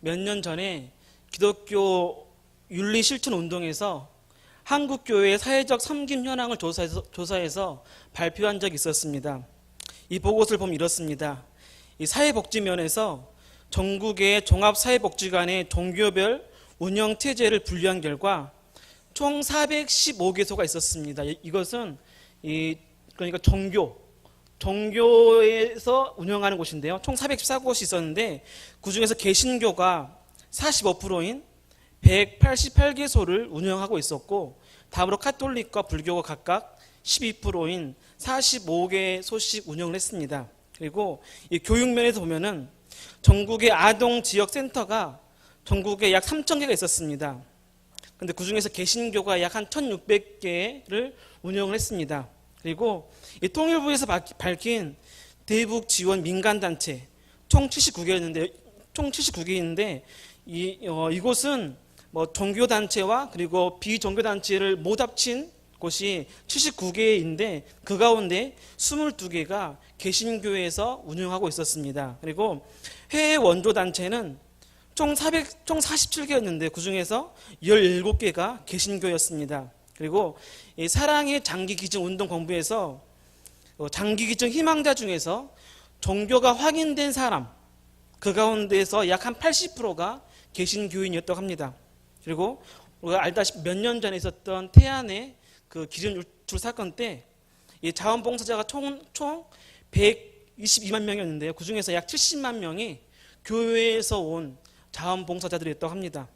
몇 년 전에 기독교 윤리실천운동에서 한국교회의 사회적 섬김 현황을 조사해서 발표한 적이 있었습니다. 이 보고서를 보면 이렇습니다. 이 사회복지면에서 전국의 종합사회복지관의 종교별 운영체제를 분류한 결과 총 415개소가 있었습니다. 이것은 그러니까 종교에서 운영하는 곳인데요. 총 414곳이 있었는데 그중에서 개신교가 45%인 188개소를 운영하고 있었고, 다음으로 카톨릭과 불교가 각각 12%인 45개소씩 운영을 했습니다. 그리고 이 교육면에서 보면은 전국의 아동 지역 센터가 전국에 약 3,000개가 있었습니다. 근데 그 중에서 개신교가 약 한 1,600개를 운영을 했습니다. 그리고 이 통일부에서 밝힌 대북 지원 민간단체 총 79개인데 이곳은 뭐 종교단체와 그리고 비종교단체를 못 합친 곳이 79개인데 그 가운데 22개가 개신교에서 운영하고 있었습니다. 그리고 해외 원조단체는 총 47개였는데 그 중에서 17개가 개신교였습니다. 그리고 이 사랑의 장기기증 운동본부에서 장기기증 희망자 중에서 종교가 확인된 사람, 그 가운데서 약 한 80%가 개신교인이었다고 합니다. 그리고 우리가 알다시피 몇 년 전에 있었던 태안의 그 기름 유출 사건 때 이 자원봉사자가 총 122만 명이었는데요. 그 중에서 약 70만 명이 교회에서 온 자원봉사자들이었다고 합니다.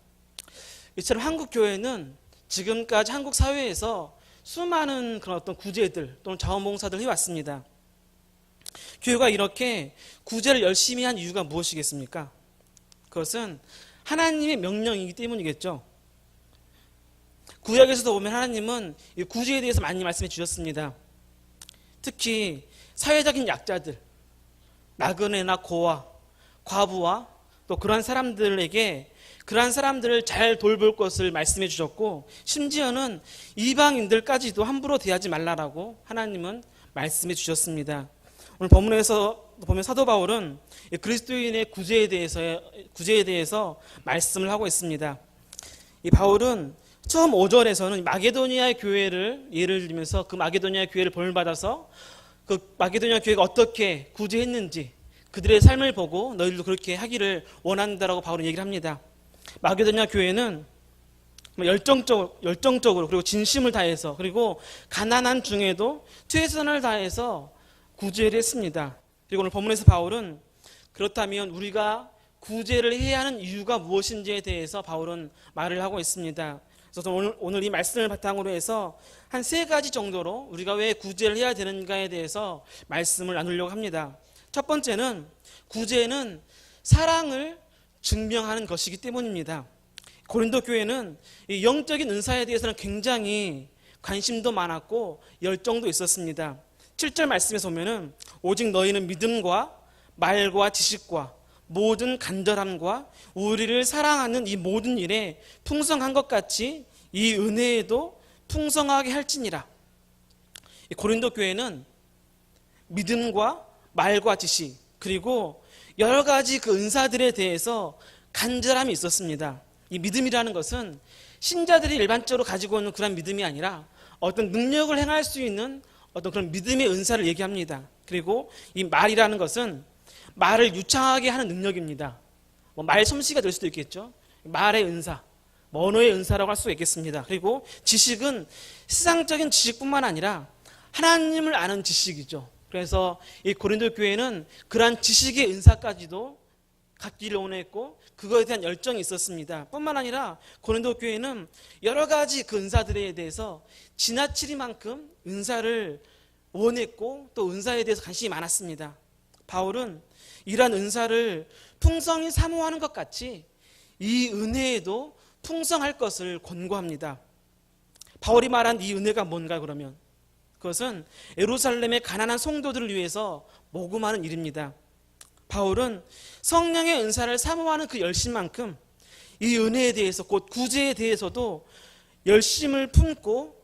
이처럼 한국 교회는 지금까지 한국 사회에서 수많은 그런 어떤 구제들 또는 자원봉사들을 해왔습니다. 교회가 이렇게 구제를 열심히 한 이유가 무엇이겠습니까? 그것은 하나님의 명령이기 때문이겠죠. 구약에서도 보면 하나님은 이 구제에 대해서 많이 말씀해 주셨습니다. 특히 사회적인 약자들, 나그네나 고아, 과부와 또 그러한 사람들에게 그러한 사람들을 잘 돌볼 것을 말씀해 주셨고, 심지어는 이방인들까지도 함부로 대하지 말라라고 하나님은 말씀해 주셨습니다. 오늘 본문에서 보면 사도 바울은 그리스도인의 구제에 대해서 말씀을 하고 있습니다. 이 바울은 처음 5절에서는 마게도니아 교회를 예를 들면서 그 마게도니아 교회를 벌받아서 그 마게도니아 교회가 어떻게 구제했는지 그들의 삶을 보고 너희들도 그렇게 하기를 원한다라고 바울은 얘기를 합니다. 마게도니아 교회는 열정적으로 그리고 진심을 다해서 그리고 가난한 중에도 최선을 다해서 구제를 했습니다. 그리고 오늘 본문에서 바울은 그렇다면 우리가 구제를 해야 하는 이유가 무엇인지에 대해서 바울은 말을 하고 있습니다. 그래서 오늘 이 말씀을 바탕으로 해서 한 3가지 정도로 우리가 왜 구제를 해야 되는가에 대해서 말씀을 나누려고 합니다. 첫 번째는 구제는 사랑을 증명하는 것이기 때문입니다. 고린도 교회는 이 영적인 은사에 대해서는 굉장히 관심도 많았고 열정도 있었습니다. 7절 말씀에서 보면은 오직 너희는 믿음과 말과 지식과 모든 간절함과 우리를 사랑하는 이 모든 일에 풍성한 것 같이 이 은혜에도 풍성하게 할지니라. 고린도 교회는 믿음과 말과 지식 그리고 여러 가지 그 은사들에 대해서 간절함이 있었습니다. 이 믿음이라는 것은 신자들이 일반적으로 가지고 있는 그런 믿음이 아니라 어떤 능력을 행할 수 있는 어떤 그런 믿음의 은사를 얘기합니다. 그리고 이 말이라는 것은 말을 유창하게 하는 능력입니다. 말 솜씨가 될 수도 있겠죠. 말의 은사, 언어의 은사라고 할 수 있겠습니다. 그리고 지식은 세상적인 지식뿐만 아니라 하나님을 아는 지식이죠. 그래서 이 고린도 교회는 그러한 지식의 은사까지도 갖기를 원했고 그거에 대한 열정이 있었습니다. 뿐만 아니라 고린도 교회는 여러 가지 그 은사들에 대해서 지나치리만큼 은사를 원했고 또 은사에 대해서 관심이 많았습니다. 바울은 이러한 은사를 풍성히 사모하는 것 같이 이 은혜에도 풍성할 것을 권고합니다. 바울이 말한 이 은혜가 뭔가 그러면 그것은 예루살렘의 가난한 성도들을 위해서 모금하는 일입니다. 바울은 성령의 은사를 사모하는 그 열심만큼 이 은혜에 대해서 곧 구제에 대해서도 열심을 품고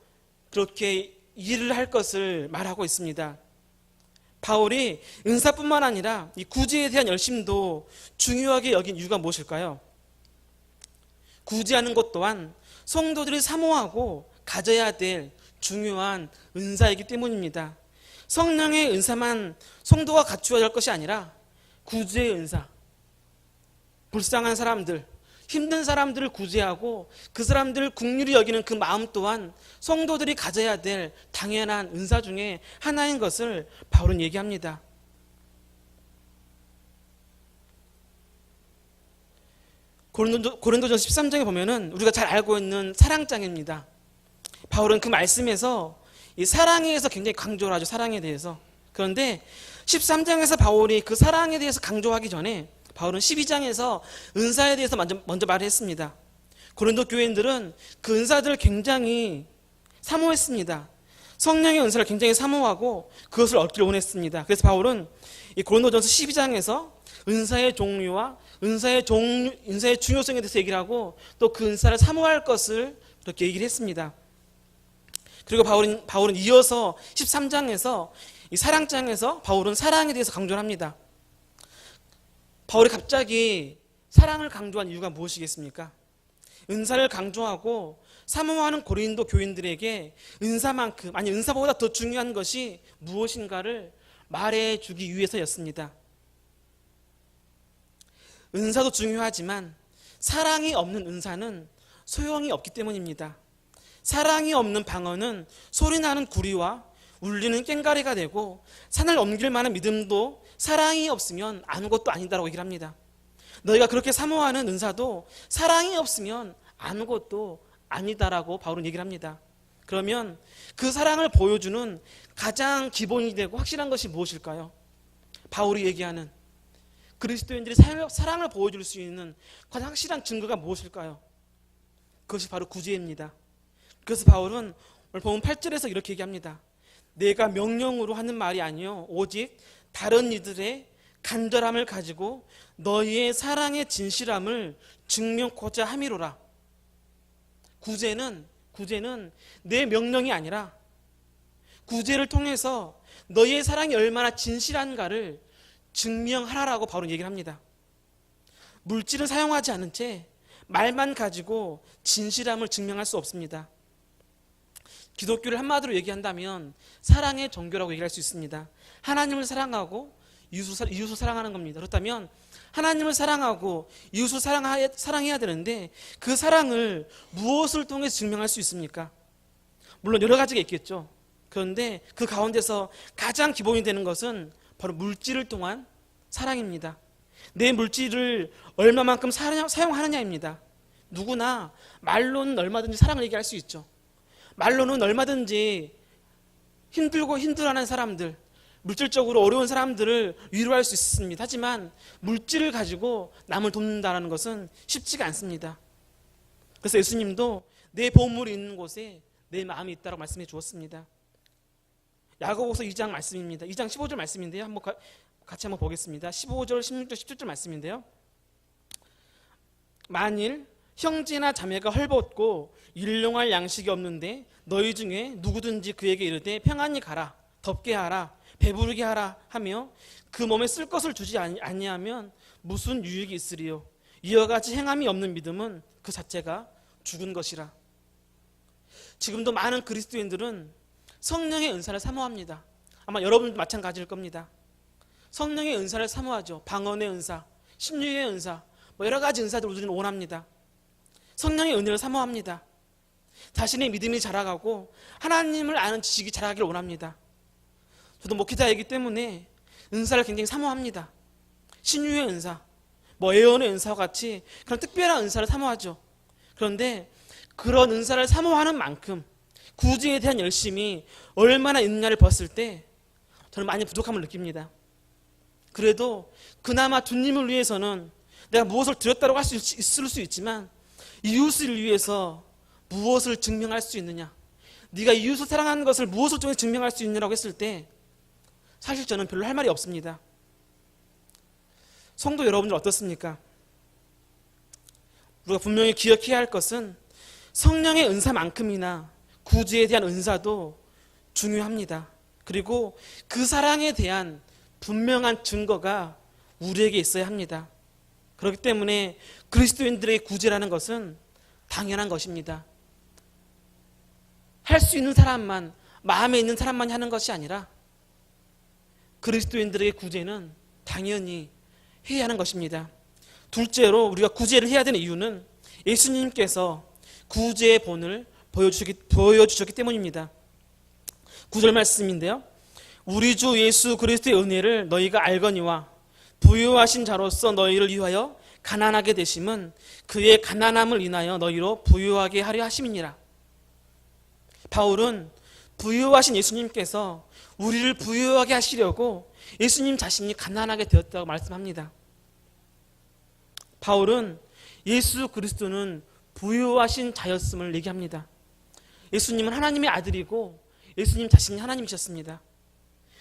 그렇게 일을 할 것을 말하고 있습니다. 바울이 은사뿐만 아니라 이 구제에 대한 열심도 중요하게 여긴 이유가 무엇일까요? 구제하는 것 또한 성도들이 사모하고 가져야 될 중요한 은사이기 때문입니다. 성령의 은사만 성도가 갖추어야 할 것이 아니라 구제의 은사, 불쌍한 사람들, 힘든 사람들을 구제하고 그 사람들을 긍휼히 여기는 그 마음 또한 성도들이 가져야 될 당연한 은사 중에 하나인 것을 바울은 얘기합니다. 고린도전서 13장에 보면은 우리가 잘 알고 있는 사랑장입니다. 바울은 그 말씀에서 이 사랑에 대해서 굉장히 강조를 하죠. 사랑에 대해서. 그런데 13장에서 바울이 그 사랑에 대해서 강조하기 전에 바울은 12장에서 은사에 대해서 먼저 말을 했습니다. 고린도 교인들은 그 은사들을 굉장히 사모했습니다. 성령의 은사를 굉장히 사모하고 그것을 얻기를 원했습니다. 그래서 바울은 이 고린도전서 12장에서 은사의 종류와 은사의 중요성에 대해서 얘기를 하고 또 그 은사를 사모할 것을 그렇게 얘기를 했습니다. 그리고 바울은 이어서 13장에서 이 사랑장에서 바울은 사랑에 대해서 강조를 합니다. 바울이 갑자기 사랑을 강조한 이유가 무엇이겠습니까? 은사를 강조하고 사모하는 고린도 교인들에게 은사만큼, 아니 은사보다 더 중요한 것이 무엇인가를 말해주기 위해서였습니다. 은사도 중요하지만 사랑이 없는 은사는 소용이 없기 때문입니다. 사랑이 없는 방언은 소리나는 구리와 울리는 꽹과리가 되고 산을 옮길 만한 믿음도 사랑이 없으면 아무것도 아니다라고 얘기를 합니다. 너희가 그렇게 사모하는 은사도 사랑이 없으면 아무것도 아니다라고 바울은 얘기를 합니다. 그러면 그 사랑을 보여주는 가장 기본이 되고 확실한 것이 무엇일까요? 바울이 얘기하는 그리스도인들이 사랑을 보여줄 수 있는 가장 확실한 증거가 무엇일까요? 그것이 바로 구제입니다. 그래서 바울은 오늘 본문 8절에서 이렇게 얘기합니다. 내가 명령으로 하는 말이 아니요 오직 다른 이들의 간절함을 가지고 너희의 사랑의 진실함을 증명코자 함이로라. 구제는 내 명령이 아니라 구제를 통해서 너희의 사랑이 얼마나 진실한가를 증명하라라고 바울은 얘기를 합니다. 물질은 사용하지 않은 채 말만 가지고 진실함을 증명할 수 없습니다. 기독교를 한마디로 얘기한다면 사랑의 종교라고 얘기할 수 있습니다. 하나님을 사랑하고 이웃을 사랑하는 겁니다. 그렇다면 하나님을 사랑하고 이웃을 사랑해야 되는데 그 사랑을 무엇을 통해 증명할 수 있습니까? 물론 여러 가지가 있겠죠. 그런데 그 가운데서 가장 기본이 되는 것은 바로 물질을 통한 사랑입니다. 내 물질을 얼마만큼 사용하느냐입니다. 누구나 말로는 얼마든지 사랑을 얘기할 수 있죠. 말로는 얼마든지 힘들고 힘들어하는 사람들, 물질적으로 어려운 사람들을 위로할 수 있습니다. 하지만 물질을 가지고 남을 돕는다는 것은 쉽지가 않습니다. 그래서 예수님도 내 보물이 있는 곳에 내 마음이 있다고 말씀해 주었습니다. 야고보서 2장 말씀입니다. 2장 15절 말씀인데요. 같이 한번 보겠습니다. 15절, 16절, 17절 말씀인데요. 만일 형제나 자매가 헐벗고 일용할 양식이 없는데 너희 중에 누구든지 그에게 이르되 평안히 가라, 덥게 하라, 배부르게 하라 하며 그 몸에 쓸 것을 주지 아니하면 무슨 유익이 있으리요? 이와 같이 행함이 없는 믿음은 그 자체가 죽은 것이라. 지금도 많은 그리스도인들은 성령의 은사를 사모합니다. 아마 여러분도 마찬가지일 겁니다. 성령의 은사를 사모하죠. 방언의 은사, 신유의 은사, 여러 가지 은사들 우리는 원합니다. 성령의 은혜를 사모합니다. 자신의 믿음이 자라가고 하나님을 아는 지식이 자라기를 원합니다. 저도 목회자이기 때문에 은사를 굉장히 사모합니다. 신유의 은사, 예언의 은사와 같이 그런 특별한 은사를 사모하죠. 그런데 그런 은사를 사모하는 만큼 구제에 대한 열심이 얼마나 있느냐를 봤을 때 저는 많이 부족함을 느낍니다. 그래도 그나마 주님을 위해서는 내가 무엇을 드렸다고 할 수 있을 수 있지만 이웃을 위해서 무엇을 증명할 수 있느냐, 네가 이웃을 사랑하는 것을 무엇을 통해 증명할 수 있느냐고 했을 때 사실 저는 별로 할 말이 없습니다. 성도 여러분들 어떻습니까? 우리가 분명히 기억해야 할 것은 성령의 은사만큼이나 구제에 대한 은사도 중요합니다. 그리고 그 사랑에 대한 분명한 증거가 우리에게 있어야 합니다. 그렇기 때문에 그리스도인들의 구제라는 것은 당연한 것입니다. 할 수 있는 사람만, 마음에 있는 사람만이 하는 것이 아니라 그리스도인들의 구제는 당연히 해야 하는 것입니다. 둘째로 우리가 구제를 해야 되는 이유는 예수님께서 구제의 본을 보여주셨기 때문입니다. 9절 말씀인데요. 우리 주 예수 그리스도의 은혜를 너희가 알거니와 부유하신 자로서 너희를 위하여 가난하게 되심은 그의 가난함을 인하여 너희로 부유하게 하려 하심이니라. 바울은 부유하신 예수님께서 우리를 부유하게 하시려고 예수님 자신이 가난하게 되었다고 말씀합니다. 바울은 예수 그리스도는 부유하신 자였음을 얘기합니다. 예수님은 하나님의 아들이고 예수님 자신이 하나님이셨습니다.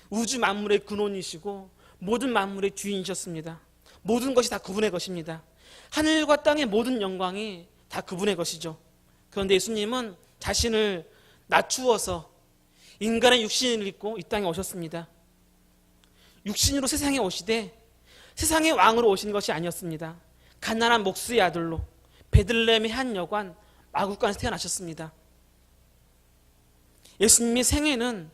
우주 만물의 근원이시고 모든 만물의 주인이셨습니다. 모든 것이 다 그분의 것입니다. 하늘과 땅의 모든 영광이 다 그분의 것이죠. 그런데 예수님은 자신을 낮추어서 인간의 육신을 입고 이 땅에 오셨습니다. 육신으로 세상에 오시되 세상의 왕으로 오신 것이 아니었습니다. 가난한 목수의 아들로 베들레헴의 한 여관 마구간에서 태어나셨습니다. 예수님의 생애는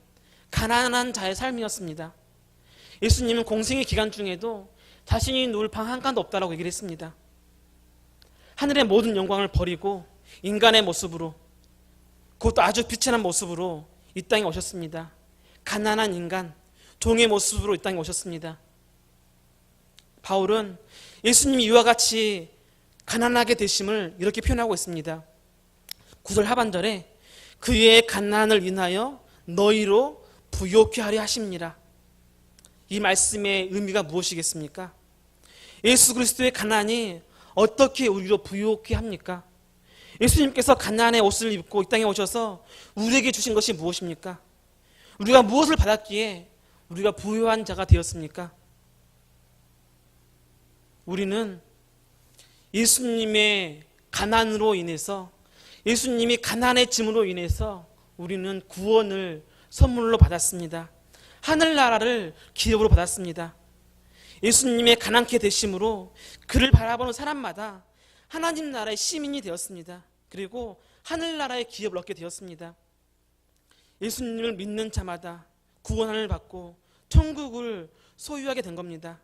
가난한 자의 삶이었습니다. 예수님은 공생의 기간 중에도 자신이 누울 방 한 칸도 없다라고 얘기를 했습니다. 하늘의 모든 영광을 버리고 인간의 모습으로, 그것도 아주 비천한 모습으로 이 땅에 오셨습니다. 가난한 인간, 종의 모습으로 이 땅에 오셨습니다. 바울은 예수님이 이와 같이 가난하게 되심을 이렇게 표현하고 있습니다. 9절 하반절에 그의 가난을 인하여 너희로 부요케 하려 하심니라. 이 말씀의 의미가 무엇이겠습니까? 예수 그리스도의 가난이 어떻게 우리로 부요케 합니까? 예수님께서 가난의 옷을 입고 이 땅에 오셔서 우리에게 주신 것이 무엇입니까? 우리가 무엇을 받았기에 우리가 부유한 자가 되었습니까? 우리는 예수님의 가난으로 인해서, 예수님이 가난해짐으로 인해서 우리는 구원을 선물로 받았습니다. 하늘나라를 기업으로 받았습니다. 예수님의 가난케 되심으로 그를 바라보는 사람마다 하나님 나라의 시민이 되었습니다. 그리고 하늘나라의 기업을 얻게 되었습니다. 예수님을 믿는 자마다 구원을 받고 천국을 소유하게 된 겁니다.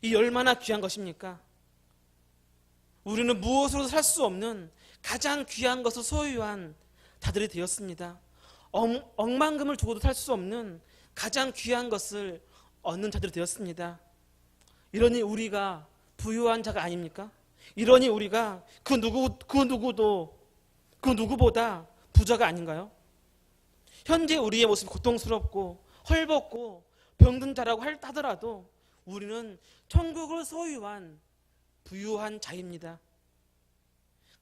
이 얼마나 귀한 것입니까? 우리는 무엇으로도 살 수 없는 가장 귀한 것을 소유한 자들이 되었습니다. 억만금을 주고도 살 수 없는 가장 귀한 것을 얻는 자들이 되었습니다. 이러니 우리가 부유한 자가 아닙니까? 이러니 우리가 그 누구보다 부자가 아닌가요? 현재 우리의 모습이 고통스럽고 헐벗고 병든 자라고 하더라도 우리는 천국을 소유한 부유한 자입니다.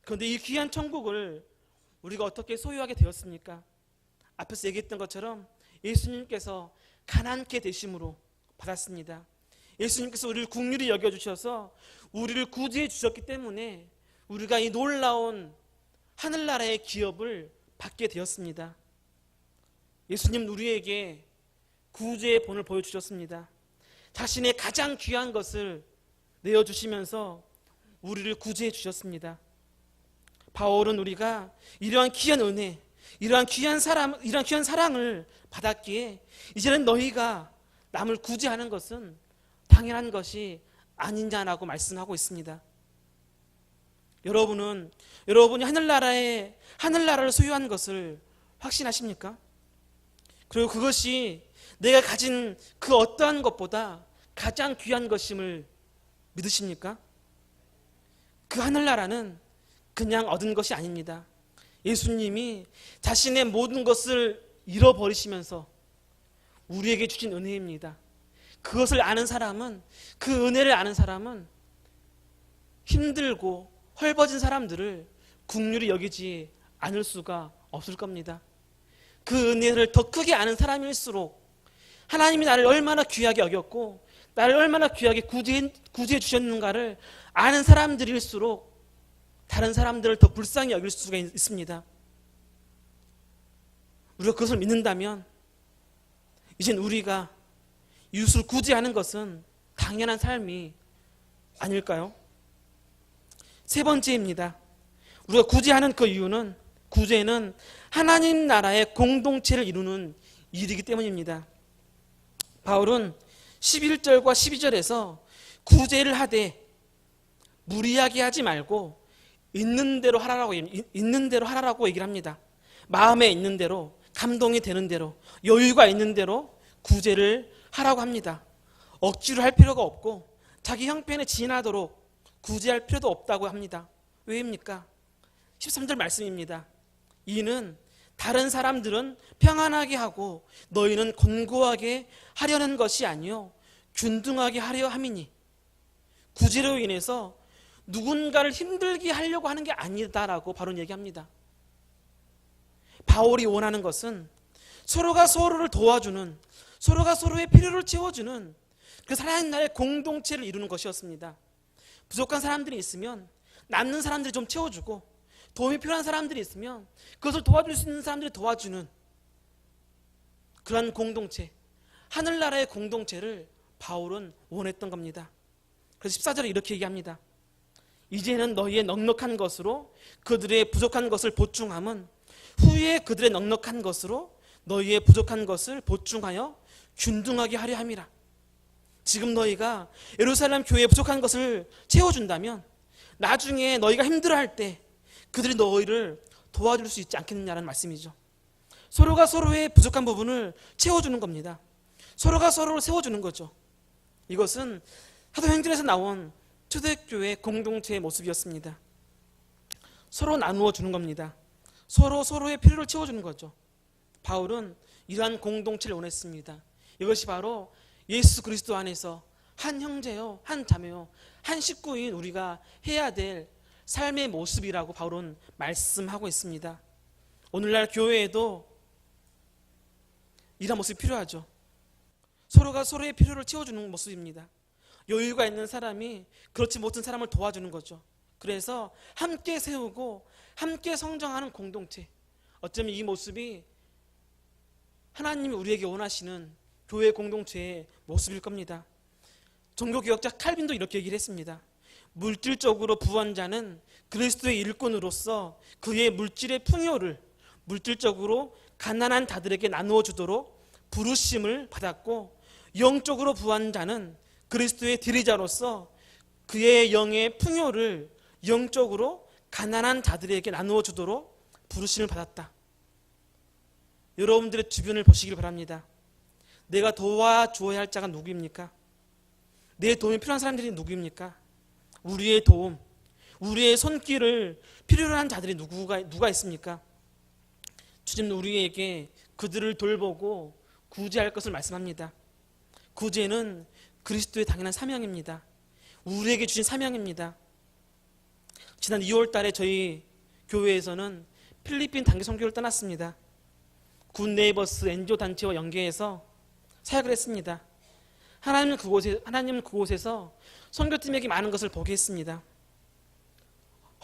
그런데 이 귀한 천국을 우리가 어떻게 소유하게 되었습니까? 앞에서 얘기했던 것처럼 예수님께서 가난케 되심으로 받았습니다. 예수님께서 우리를 긍휼히 여겨주셔서 우리를 구제해 주셨기 때문에 우리가 이 놀라운 하늘나라의 기업을 받게 되었습니다. 예수님 우리에게 구제의 본을 보여주셨습니다. 자신의 가장 귀한 것을 내어주시면서 우리를 구제해 주셨습니다. 바울은 우리가 이러한 귀한 은혜, 이러한 귀한 사랑을 받았기에 이제는 너희가 남을 구제하는 것은 당연한 것이 아니냐라고 말씀하고 있습니다. 여러분이 하늘나라를 소유한 것을 확신하십니까? 그리고 그것이 내가 가진 그 어떠한 것보다 가장 귀한 것임을 믿으십니까? 그 하늘나라는 그냥 얻은 것이 아닙니다. 예수님이 자신의 모든 것을 잃어버리시면서 우리에게 주신 은혜입니다. 그것을 아는 사람은, 그 은혜를 아는 사람은 힘들고 헐벗은 사람들을 긍휼히 여기지 않을 수가 없을 겁니다. 그 은혜를 더 크게 아는 사람일수록 하나님이 나를 얼마나 귀하게 여겼고 나를 얼마나 귀하게 구제해 주셨는가를 아는 사람들일수록 다른 사람들을 더 불쌍히 여길 수가 있습니다. 우리가 그것을 믿는다면 이젠 우리가 이웃을 구제하는 것은 당연한 삶이 아닐까요? 세 번째입니다. 우리가 구제하는 그 이유는, 구제는 하나님 나라의 공동체를 이루는 일이기 때문입니다. 바울은 11절과 12절에서 구제를 하되 무리하게 하지 말고 있는 대로 하라라고 얘기를 합니다. 마음에 있는 대로, 감동이 되는 대로, 여유가 있는 대로 구제를 하라고 합니다. 억지로 할 필요가 없고 자기 형편에 지나도록 구제할 필요도 없다고 합니다. 왜입니까? 13절 말씀입니다. 이는 다른 사람들은 평안하게 하고 너희는 곤고하게 하려는 것이 아니요 균등하게 하려 함이니, 구제로 인해서 누군가를 힘들게 하려고 하는 게 아니다라고 바로 얘기합니다. 바울이 원하는 것은 서로가 서로를 도와주는, 서로가 서로의 필요를 채워주는 그 하나님 나라의 공동체를 이루는 것이었습니다. 부족한 사람들이 있으면 남는 사람들이 좀 채워주고, 도움이 필요한 사람들이 있으면 그것을 도와줄 수 있는 사람들이 도와주는 그런 공동체, 하늘나라의 공동체를 바울은 원했던 겁니다. 그래서 14절에 이렇게 얘기합니다. 이제는 너희의 넉넉한 것으로 그들의 부족한 것을 보충함은 후에 그들의 넉넉한 것으로 너희의 부족한 것을 보충하여 균등하게 하려 함이라. 지금 너희가 예루살렘 교회에 부족한 것을 채워준다면 나중에 너희가 힘들어할 때 그들이 너희를 도와줄 수 있지 않겠느냐는 말씀이죠. 서로가 서로의 부족한 부분을 채워주는 겁니다. 서로가 서로를 세워주는 거죠. 이것은 사도행전에서 나온 초대교회 공동체의 모습이었습니다. 서로 나누어 주는 겁니다. 서로 서로의 필요를 채워주는 거죠. 바울은 이러한 공동체를 원했습니다. 이것이 바로 예수 그리스도 안에서 한 형제요, 한 자매요, 한 식구인 우리가 해야 될 삶의 모습이라고 바울은 말씀하고 있습니다. 오늘날 교회에도 이런 모습이 필요하죠. 서로가 서로의 필요를 채워주는 모습입니다. 여유가 있는 사람이 그렇지 못한 사람을 도와주는 거죠. 그래서 함께 세우고 함께 성장하는 공동체, 어쩌면 이 모습이 하나님이 우리에게 원하시는 교회 공동체의 모습일 겁니다. 종교개혁자 칼빈도 이렇게 얘기를 했습니다. 물질적으로 부한 자는 그리스도의 일꾼으로서 그의 물질의 풍요를 물질적으로 가난한 자들에게 나누어 주도록 부르심을 받았고, 영적으로 부한 자는 그리스도의 대리자로서 그의 영의 풍요를 영적으로 가난한 자들에게 나누어 주도록 부르심을 받았다. 여러분들의 주변을 보시길 바랍니다. 내가 도와주어야 할 자가 누구입니까? 내 도움이 필요한 사람들이 누구입니까? 우리의 도움, 우리의 손길을 필요로 한 자들이 누가 있습니까? 주님은 우리에게 그들을 돌보고 구제할 것을 말씀합니다. 구제는 그리스도의 당연한 사명입니다. 우리에게 주신 사명입니다. 지난 2월 달에 저희 교회에서는 필리핀 단기 선교를 떠났습니다. 굿 네이버스 NGO 단체와 연계해서 사역을 했습니다. 하나님은 그곳에서 선교팀에게 많은 것을 보게 했습니다.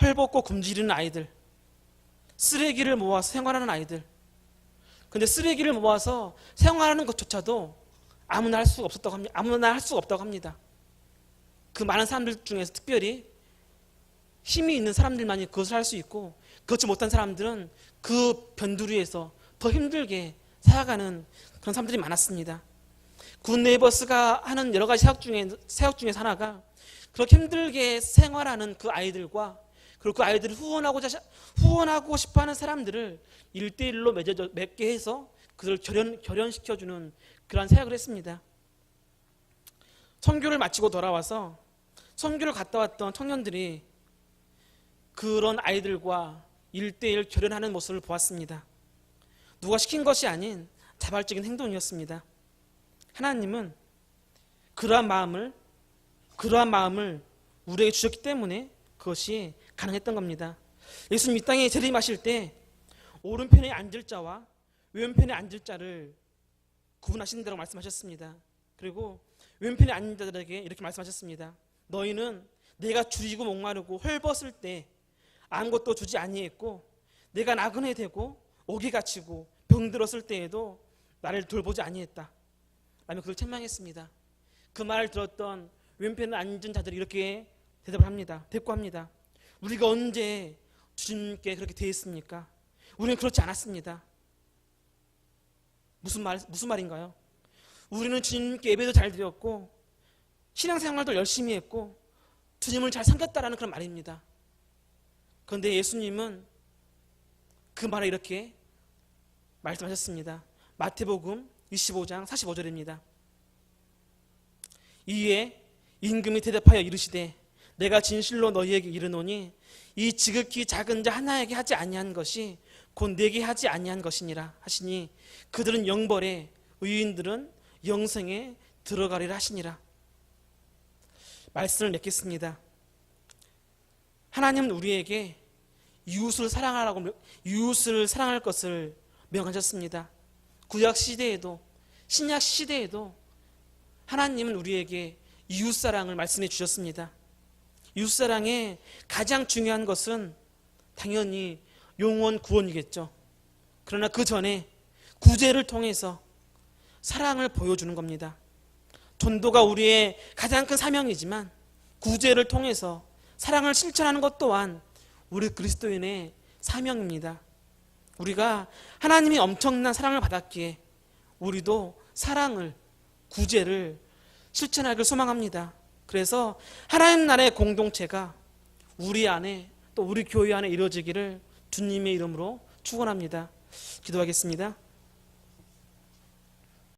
헐벗고 굶주리는 아이들, 쓰레기를 모아서 생활하는 아이들. 근데 쓰레기를 모아서 생활하는 것조차도 아무나 할 수가 없다고 합니다. 그 많은 사람들 중에서 특별히 힘이 있는 사람들만이 그것을 할 수 있고, 그렇지 못한 사람들은 그 변두리에서 더 힘들게 살아가는 그런 사람들이 많았습니다. 굿 네이버스가 하는 여러 가지 사역 중에 하나가 그렇게 힘들게 생활하는 그 아이들과, 그리고 그 아이들을 후원하고 싶어하는 사람들을 1대1로 맺게 해서 그들을 결연시켜주는 그런 사역을 했습니다. 선교를 마치고 돌아와서 선교를 갔다 왔던 청년들이 그런 아이들과 1대1 결연하는 모습을 보았습니다. 누가 시킨 것이 아닌 자발적인 행동이었습니다. 하나님은 그러한 마음을 우리에게 주셨기 때문에 그것이 가능했던 겁니다. 예수님 이 땅에 재림하실 때 오른편에 앉을 자와 왼편에 앉을 자를 구분하신다고 말씀하셨습니다. 그리고 왼편에 앉은 자들에게 이렇게 말씀하셨습니다. 너희는 내가 줄이고 목마르고 헐벗을 때 아무것도 주지 아니했고, 내가 나그네 되고 옥에 갇히고 병들었을 때에도 나를 돌보지 아니했다. 라며 그를 책망했습니다. 그 말을 들었던 왼편에 앉은 자들이 이렇게 대답을 합니다. 대꾸합니다. 우리가 언제 주님께 그렇게 대했습니까? 우리는 그렇지 않았습니다. 무슨 말인가요? 우리는 주님께 예배도 잘 드렸고 신앙생활도 열심히 했고 주님을 잘 섬겼다라는 그런 말입니다. 그런데 예수님은 그 말을 이렇게 말씀하셨습니다. 마태복음 25장 45절입니다. 이에 임금이 대답하여 이르시되 내가 진실로 너희에게 이르노니 이 지극히 작은 자 하나에게 하지 아니한 것이 곧 내게 하지 아니한 것이니라 하시니 그들은 영벌에 의인들은 영생에 들어가리라 하시니라. 말씀을 맺겠습니다. 하나님은 우리에게 이웃을 사랑할 것을 명하셨습니다. 구약 시대에도 신약 시대에도 하나님은 우리에게 이웃사랑을 말씀해 주셨습니다. 이웃사랑의 가장 중요한 것은 당연히 영원 구원이겠죠. 그러나 그 전에 구제를 통해서 사랑을 보여주는 겁니다. 전도가 우리의 가장 큰 사명이지만 구제를 통해서 사랑을 실천하는 것 또한 우리 그리스도인의 사명입니다. 우리가 하나님이 엄청난 사랑을 받았기에 우리도 사랑을, 구제를 실천하길 소망합니다. 그래서 하나님 나라의 공동체가 우리 안에 또 우리 교회 안에 이루어지기를 주님의 이름으로 축원합니다. 기도하겠습니다.